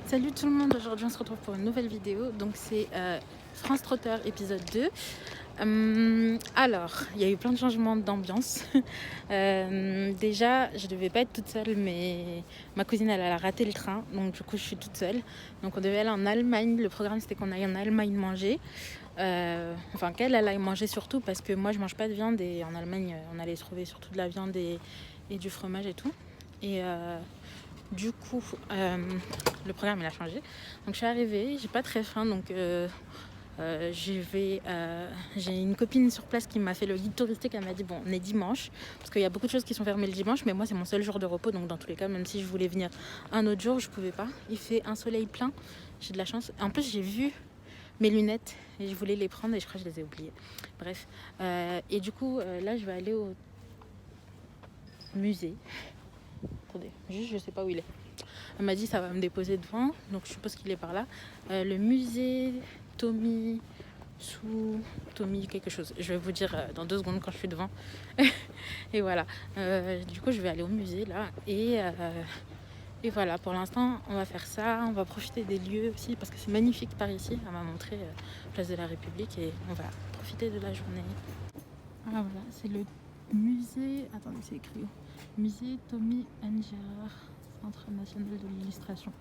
Salut tout le monde, aujourd'hui on se retrouve pour une nouvelle vidéo, donc c'est France Trotter épisode 2. Alors, il y a eu plein de changements d'ambiance. Déjà, je devais pas être toute seule, mais ma cousine elle a raté le train, donc du coup je suis toute seule. Donc on devait aller en Allemagne, le programme c'était qu'on aille en Allemagne manger. Enfin qu'elle aille manger surtout parce que moi je mange pas de viande et en Allemagne on allait trouver surtout de la viande et du fromage et tout. Et du coup, le programme il a changé. Donc je suis arrivée, j'ai pas très faim, donc j'ai une copine sur place qui m'a fait le guide touristique. Elle m'a dit bon, on est dimanche, parce qu'il y a beaucoup de choses qui sont fermées le dimanche, mais moi c'est mon seul jour de repos, donc dans tous les cas, même si je voulais venir un autre jour, je pouvais pas. Il fait un soleil plein, j'ai de la chance. En plus, j'ai vu mes lunettes et je voulais les prendre et je crois que je les ai oubliées. Bref, et du coup, là je vais aller au musée. Attendez, juste je sais pas où il est. Elle m'a dit ça va me déposer devant, donc je suppose qu'il est par là. Le musée Tommy quelque chose. Je vais vous dire dans 2 secondes quand je suis devant. Et voilà. Du coup, je vais aller au musée là. Et voilà, pour l'instant, on va faire ça. On va profiter des lieux aussi parce que c'est magnifique par ici. Elle m'a montré Place de la République et on va profiter de la journée. Ah voilà, c'est le musée. Attendez, c'est écrit où? Musée Tommy Gérard, Centre national de l'illustration.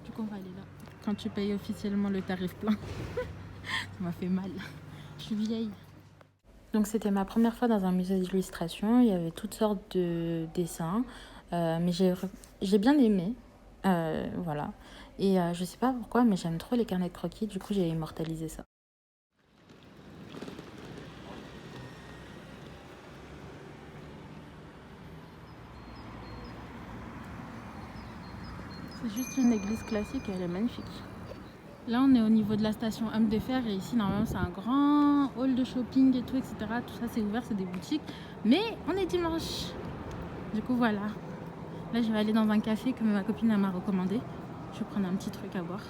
Du coup, on va aller là. Quand tu payes officiellement le tarif plein. Ça m'a fait mal. Je suis vieille. Donc c'était ma première fois dans un musée d'illustration. Il y avait toutes sortes de dessins. Mais j'ai bien aimé. Voilà. Et je sais pas pourquoi, mais j'aime trop les carnets de croquis. Du coup, j'ai immortalisé ça. C'est juste une église classique et elle est magnifique. Là, on est au niveau de la station Homme de Fer et ici, normalement, c'est un grand hall de shopping et tout, etc. Tout ça, c'est ouvert, c'est des boutiques. Mais on est dimanche. Du coup, voilà. Là, je vais aller dans un café que ma copine m'a recommandé. Je vais prendre un petit truc à boire.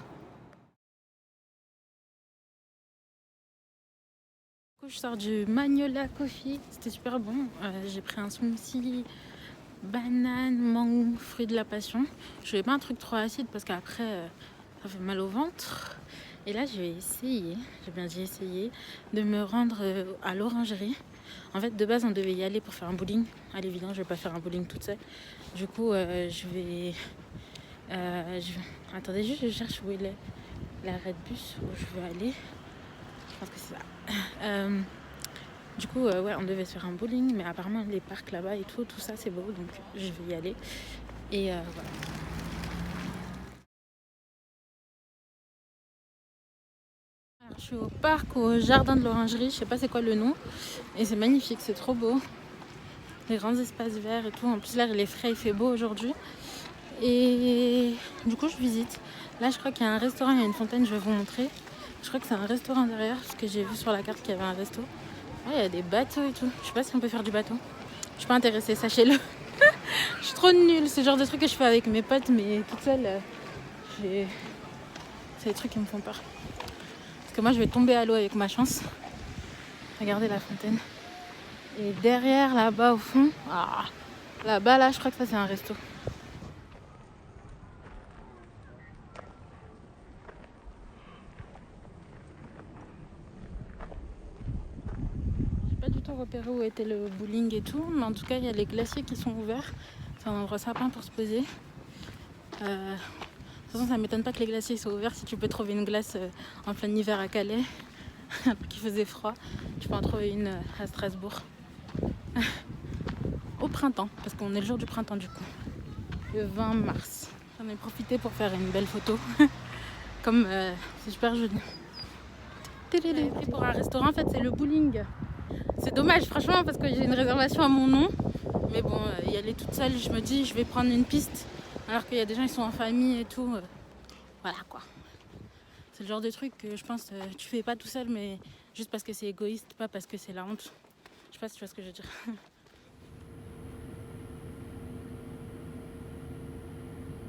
Du coup, je sors du Magnolia Coffee. C'était super bon. J'ai pris un smoothie, banane, mangue, fruit de la passion. Je voulais pas un truc trop acide parce qu'après, ça fait mal au ventre. Et là, je vais essayer, j'ai bien dit essayer, de me rendre à l'orangerie. En fait, de base, on devait y aller pour faire un bowling. À l'évidence, je vais pas faire un bowling toute seule. Du coup, je vais... Attendez, juste je cherche où est l'arrêt de bus où je veux aller. Je pense que c'est ça. Du coup, ouais, on devait se faire un bowling, mais apparemment les parcs là-bas et tout ça c'est beau, donc je vais y aller. Et voilà. Alors, je suis au parc, au jardin de l'orangerie, je sais pas c'est quoi le nom, et c'est magnifique, c'est trop beau. Les grands espaces verts et tout. En plus, l'air il est frais, il fait beau aujourd'hui. Et du coup, je visite. Là, je crois qu'il y a un restaurant, il y a une fontaine, je vais vous montrer. Je crois que c'est un restaurant derrière, parce que j'ai vu sur la carte qu'il y avait un resto. Ah, il y a des bateaux et tout. Je sais pas si on peut faire du bateau. Je suis pas intéressée, sachez-le. Je suis trop nulle. C'est le genre de truc que je fais avec mes potes, mais toute seule, c'est des trucs qui me font peur. Parce que moi, je vais tomber à l'eau avec ma chance. Regardez la fontaine. Et derrière, là-bas, au fond, là-bas, là, je crois que ça, c'est un resto. J'ai pas du tout repéré où était le bowling et tout, mais en tout cas, il y a les glaciers qui sont ouverts. C'est un endroit sympa pour se poser. De toute façon, ça m'étonne pas que les glaciers soient ouverts si tu peux trouver une glace en plein hiver à Calais, qui faisait froid. Tu peux en trouver une à Strasbourg. Au printemps, parce qu'on est le jour du printemps du coup. Le 20 mars. J'en ai profité pour faire une belle photo. Comme c'est super joli. Pour un restaurant, en fait, c'est le bowling. C'est dommage, franchement, parce que j'ai une réservation à mon nom. Mais bon, y aller toute seule, je me dis, je vais prendre une piste. Alors qu'il y a des gens, ils sont en famille et tout. Voilà quoi. C'est le genre de truc que je pense, tu fais pas tout seul, mais juste parce que c'est égoïste, pas parce que c'est la honte. Je sais pas si tu vois ce que je veux dire.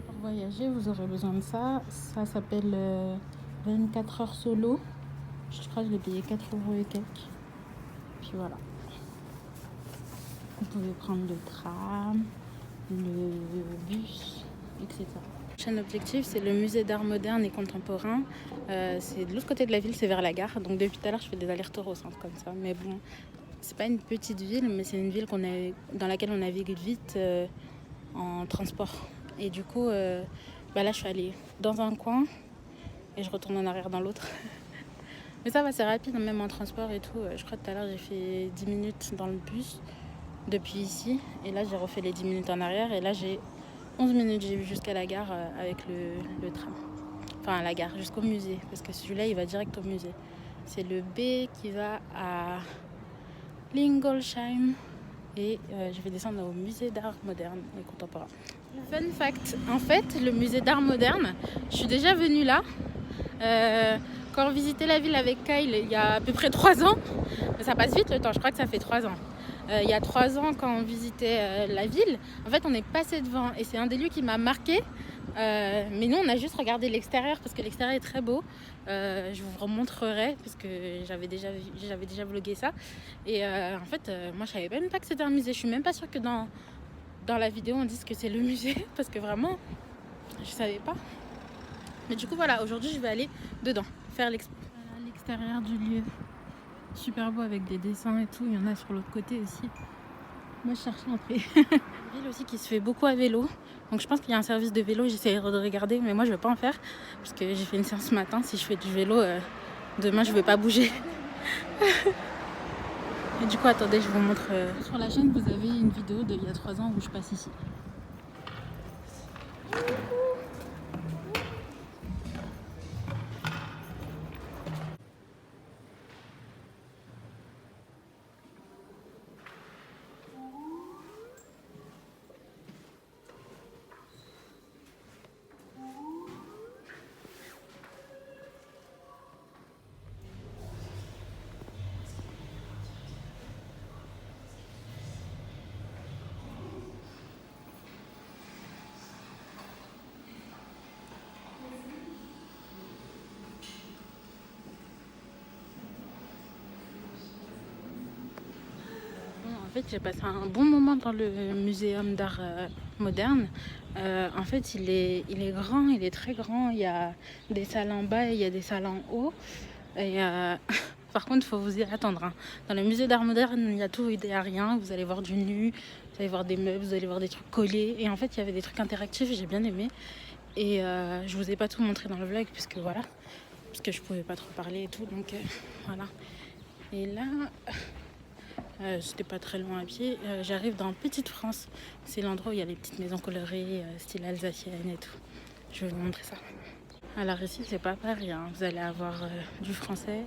Pour voyager, vous aurez besoin de ça. Ça s'appelle 24 heures solo. Je crois que je l'ai payé 4 € et quelques. Puis voilà. Vous pouvez prendre le tram, le bus, etc. Prochain objectif, c'est le musée d'art moderne et contemporain. C'est de l'autre côté de la ville, c'est vers la gare. Donc depuis tout à l'heure, je fais des allers-retours au centre comme ça. Mais bon, c'est pas une petite ville, mais c'est une ville dans laquelle on navigue vite en transport. Et du coup, là, je suis allée dans un coin et je retourne en arrière dans l'autre. Mais ça va, c'est rapide, même en transport et tout. Je crois que tout à l'heure, j'ai fait 10 minutes dans le bus depuis ici. Et là, j'ai refait les 10 minutes en arrière. Et là, j'ai 11 minutes, j'ai vu jusqu'à la gare avec le tram. Enfin, à la gare, jusqu'au musée. Parce que celui-là, il va direct au musée. C'est le B qui va à Lingolsheim. Et je vais descendre au musée d'art moderne et contemporain. Fun fact, en fait, le musée d'art moderne, je suis déjà venue là. Quand on visitait la ville avec Kyle il y a à peu près 3 ans, ça passe vite le temps, je crois que ça fait 3 ans. Il y a 3 ans, quand on visitait la ville, en fait on est passé devant et c'est un des lieux qui m'a marqué. Mais nous on a juste regardé l'extérieur parce que l'extérieur est très beau. Je vous remontrerai parce que j'avais déjà vlogué ça. Et en fait, moi je savais même pas que c'était un musée. Je suis même pas sûre que dans la vidéo on dise que c'est le musée parce que vraiment je savais pas. Mais du coup voilà, aujourd'hui je vais aller dedans, faire l'expo. Voilà l'extérieur du lieu. Super beau avec des dessins et tout, il y en a sur l'autre côté aussi. Moi je cherche l'entrée. Une ville aussi qui se fait beaucoup à vélo. Donc je pense qu'il y a un service de vélo, j'essaierai de regarder, mais moi je vais pas en faire parce que j'ai fait une séance ce matin. Si je fais du vélo, demain je vais pas bouger. Et du coup attendez, je vous montre. Sur la chaîne vous avez une vidéo d'il y a 3 ans où je passe ici. En fait, j'ai passé un bon moment dans le muséum d'art moderne. En fait, il est grand, il est très grand. Il y a des salles en bas et il y a des salles en haut. Et par contre, il faut vous y attendre. Hein. Dans le musée d'art moderne, il y a tout et il n'y a rien. Vous allez voir du nu, vous allez voir des meubles, vous allez voir des trucs collés. Et en fait, il y avait des trucs interactifs, j'ai bien aimé. Et je vous ai pas tout montré dans le vlog, puisque voilà, parce que je pouvais pas trop parler et tout. Donc voilà. Et là... c'était pas très loin à pied. J'arrive dans Petite France. C'est l'endroit où il y a les petites maisons colorées, style alsacienne et tout. Je vais vous montrer ça. Alors ici, c'est pas Paris. Hein. Vous allez avoir du français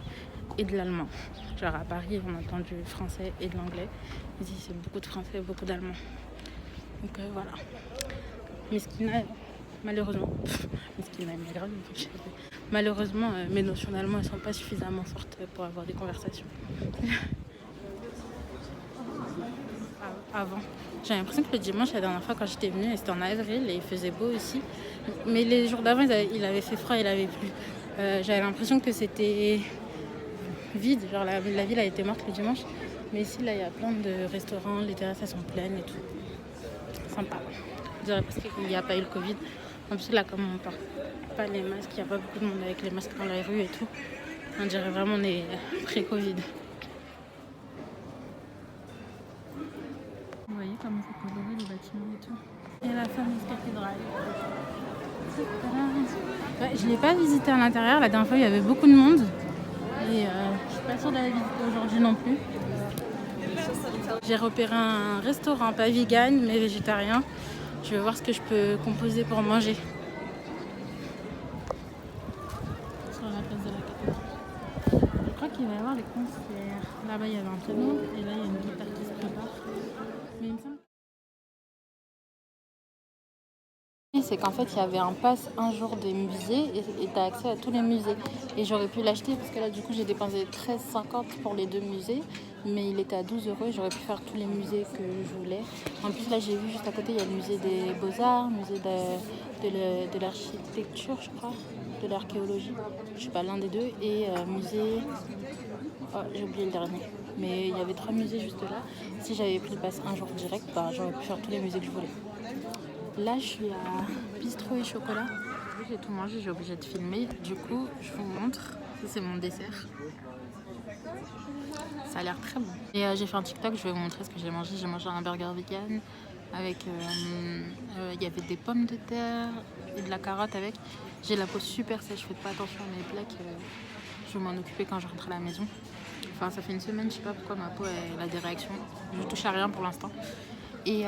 et de l'allemand. Genre à Paris, on entend du français et de l'anglais. Ici, c'est beaucoup de français et beaucoup d'allemand. Donc voilà. Mesquina, malheureusement. Mesquina, mais grave. Malheureusement, mes notions d'allemand ne sont pas suffisamment fortes pour avoir des conversations. Avant. J'ai l'impression que le dimanche, la dernière fois quand j'étais venue, c'était en avril et il faisait beau aussi. Mais les jours d'avant, il avait fait froid, il avait plu. J'avais l'impression que c'était vide, genre la ville a été morte le dimanche. Mais ici, là, il y a plein de restaurants, les terrasses, elles sont pleines et tout. Sympa. Je dirais parce qu'il n'y a pas eu le Covid. En plus, là, comme on porte pas les masques, il n'y a pas beaucoup de monde avec les masques dans la rue et tout. On dirait vraiment on est pré-Covid. Vous voyez comment c'est coloré les bâtiments et tout. Et la fameuse cathédrale. Ouais, je ne l'ai pas visité à l'intérieur. La dernière fois, il y avait beaucoup de monde. Et je suis pas sûre d'aller visiter aujourd'hui non plus. J'ai repéré un restaurant pas vegan mais végétarien. Je vais voir ce que je peux composer pour manger. Sur la place de la cathédrale. Je crois qu'il va y avoir les concerts. Là-bas, il y avait un piano et là, il y a une guitare qui se prépare. Mais il me semble... C'est qu'en fait il y avait un pass un jour des musées et tu as accès à tous les musées et j'aurais pu l'acheter parce que là du coup j'ai dépensé 13,50 pour les 2 musées mais il était à 12 € et j'aurais pu faire tous les musées que je voulais. En plus là j'ai vu juste à côté il y a le musée des beaux-arts, musée de l'architecture je crois, de l'archéologie, je sais pas l'un des deux et musée... Oh, j'ai oublié le dernier. Mais il y avait 3 musées juste là. Si j'avais pris le pass un jour direct, j'aurais pu faire tous les musées que je voulais. Là, je suis à bistrot et chocolat. J'ai tout mangé, j'ai obligé de filmer. Du coup, je vous montre. Ça, c'est mon dessert. Ça a l'air très bon. Et j'ai fait un TikTok, je vais vous montrer ce que j'ai mangé. J'ai mangé un burger vegan avec... il y avait des pommes de terre et de la carotte avec. J'ai la peau super sèche, je fais pas attention à mes plaques. Je vais m'en occuper quand je rentre à la maison. Enfin, ça fait une semaine, je sais pas pourquoi ma peau elle a des réactions. Je touche à rien pour l'instant. Et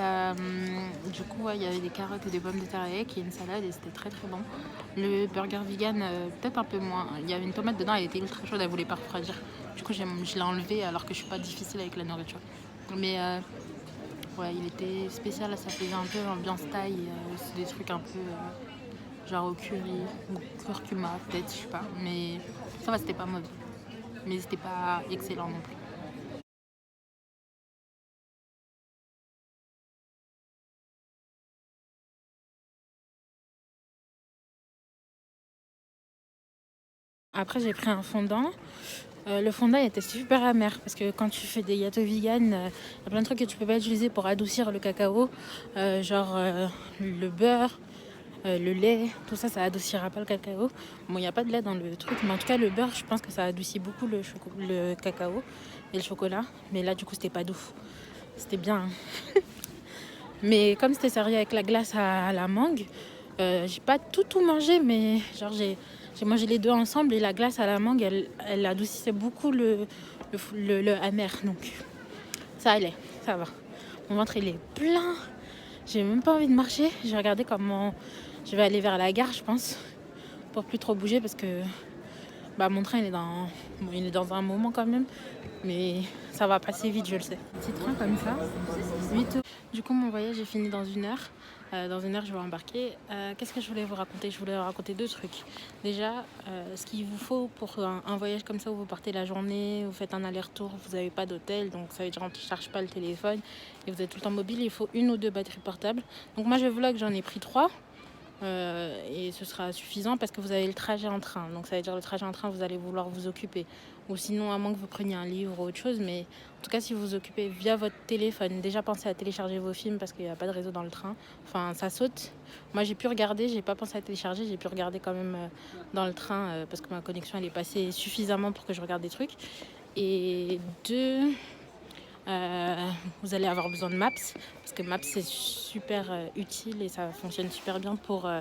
du coup, il y avait des carottes et des pommes de terre avec et une salade et c'était très très bon. Le burger vegan, peut-être un peu moins. Il y avait une tomate dedans, elle était ultra chaude, elle voulait pas refroidir. Du coup, je l'ai enlevé alors que je suis pas difficile avec la nourriture. Mais ouais, il était spécial, ça faisait un peu ambiance thaï. C'est des trucs un peu genre au curry ou curcuma, peut-être, je sais pas. Mais ça va, c'était pas mauvais. Mais c'était pas excellent non plus. Après, j'ai pris un fondant. Le fondant était super amer parce que quand tu fais des gâteaux vegan, il y a plein de trucs que tu peux pas utiliser pour adoucir le cacao, genre le beurre, le lait, tout ça, ça adoucira pas le cacao. Bon, il n'y a pas de lait dans le truc, mais en tout cas, le beurre, je pense que ça adoucit beaucoup le cacao et le chocolat. Mais là, du coup, c'était pas doux. C'était bien, hein. Mais comme c'était servi avec la glace à la mangue, j'ai pas tout mangé, mais genre j'ai mangé les deux ensemble et la glace à la mangue, elle adoucissait beaucoup le amer. Donc ça allait, ça va. Mon ventre il est plein. J'ai même pas envie de marcher. J'ai regardé comment je vais aller vers la gare, je pense, pour plus trop bouger parce que mon train il est dans un moment quand même, mais ça va passer vite, je le sais. Petit train comme ça, 8 heures. Du coup, mon voyage est fini dans 1 heure. Dans 1 heure, je vais embarquer. Qu'est-ce que je voulais vous raconter? Je voulais vous raconter 2 trucs. Déjà, ce qu'il vous faut pour un voyage comme ça où vous partez la journée, vous faites un aller-retour, vous n'avez pas d'hôtel, donc ça veut dire qu'on ne charge pas le téléphone et vous êtes tout le temps mobile, il faut 1 ou 2 batteries portables. Donc moi, je vlog, j'en ai pris 3. Et ce sera suffisant parce que vous avez le trajet en train. Donc ça veut dire le trajet en train, vous allez vouloir vous occuper. Ou sinon, à moins que vous preniez un livre ou autre chose. Mais en tout cas, si vous vous occupez via votre téléphone, déjà pensez à télécharger vos films parce qu'il n'y a pas de réseau dans le train. Enfin, ça saute. Moi, j'ai pu regarder, j'ai pas pensé à télécharger, j'ai pu regarder quand même dans le train parce que ma connexion, elle est passée suffisamment pour que je regarde des trucs. Et 2... vous allez avoir besoin de Maps parce que Maps c'est super utile et ça fonctionne super bien pour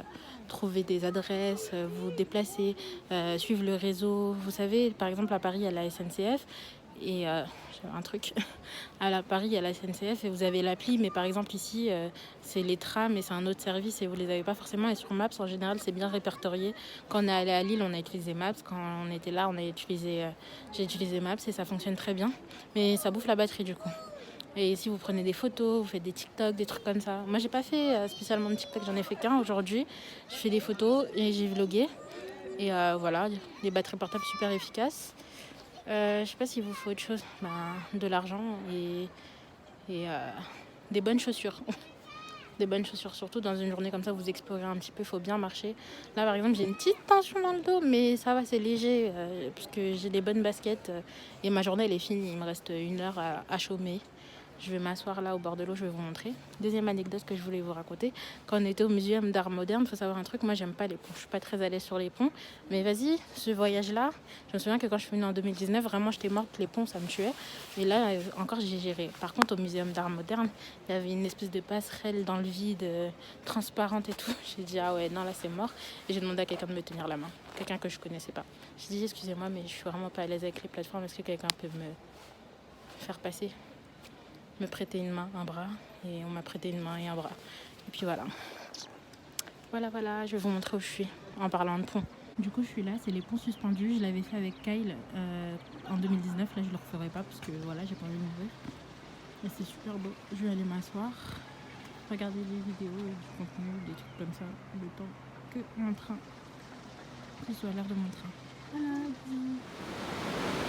trouver des adresses, vous déplacer, suivre le réseau. Vous savez, par exemple à Paris il y a la SNCF et j'ai un truc à Paris il y a la SNCF et vous avez l'appli, mais par exemple ici c'est les trams et c'est un autre service et vous les avez pas forcément. Et sur Maps en général c'est bien répertorié. Quand on est allé à Lille on a utilisé Maps, quand on était là j'ai utilisé Maps et ça fonctionne très bien, mais ça bouffe la batterie du coup. Et si vous prenez des photos, vous faites des TikTok, des trucs comme ça. Moi j'ai pas fait spécialement de TikTok, j'en ai fait qu'un aujourd'hui. Je fais des photos et j'ai vlogué et voilà, des batteries portables super efficaces. Je sais pas s'il vous faut autre chose, de l'argent et des bonnes chaussures. Des bonnes chaussures, surtout dans une journée comme ça, vous explorez un petit peu, il faut bien marcher. Là par exemple j'ai une petite tension dans le dos, mais ça va, c'est léger puisque j'ai des bonnes baskets et ma journée elle est finie, il me reste 1 heure à chômer. Je vais m'asseoir là au bord de l'eau, je vais vous montrer. Deuxième anecdote que je voulais vous raconter. Quand on était au muséum d'art moderne, il faut savoir un truc, moi j'aime pas les ponts, je suis pas très à l'aise sur les ponts. Mais vas-y, ce voyage-là, je me souviens que quand je suis venue en 2019, vraiment j'étais morte, les ponts ça me tuait. Et là encore j'ai géré. Par contre au muséum d'art moderne, il y avait une espèce de passerelle dans le vide, transparente et tout. J'ai dit ah ouais, non là c'est mort. Et j'ai demandé à quelqu'un de me tenir la main, quelqu'un que je connaissais pas. J'ai dit excusez-moi mais je suis vraiment pas à l'aise avec les plateformes, est-ce que quelqu'un peut me faire passer, me prêter une main, un bras, et on m'a prêté une main et un bras. Et puis voilà. Voilà, je vais vous montrer où je suis en parlant de pont. Du coup, je suis là, c'est les ponts suspendus. Je l'avais fait avec Kyle en 2019. Là, je le referai pas parce que voilà, j'ai pas envie de mourir. Et c'est super beau. Je vais aller m'asseoir, regarder des vidéos et du contenu, des trucs comme ça, le temps que mon train, que ce soit l'heure de mon train. Voilà, bisous.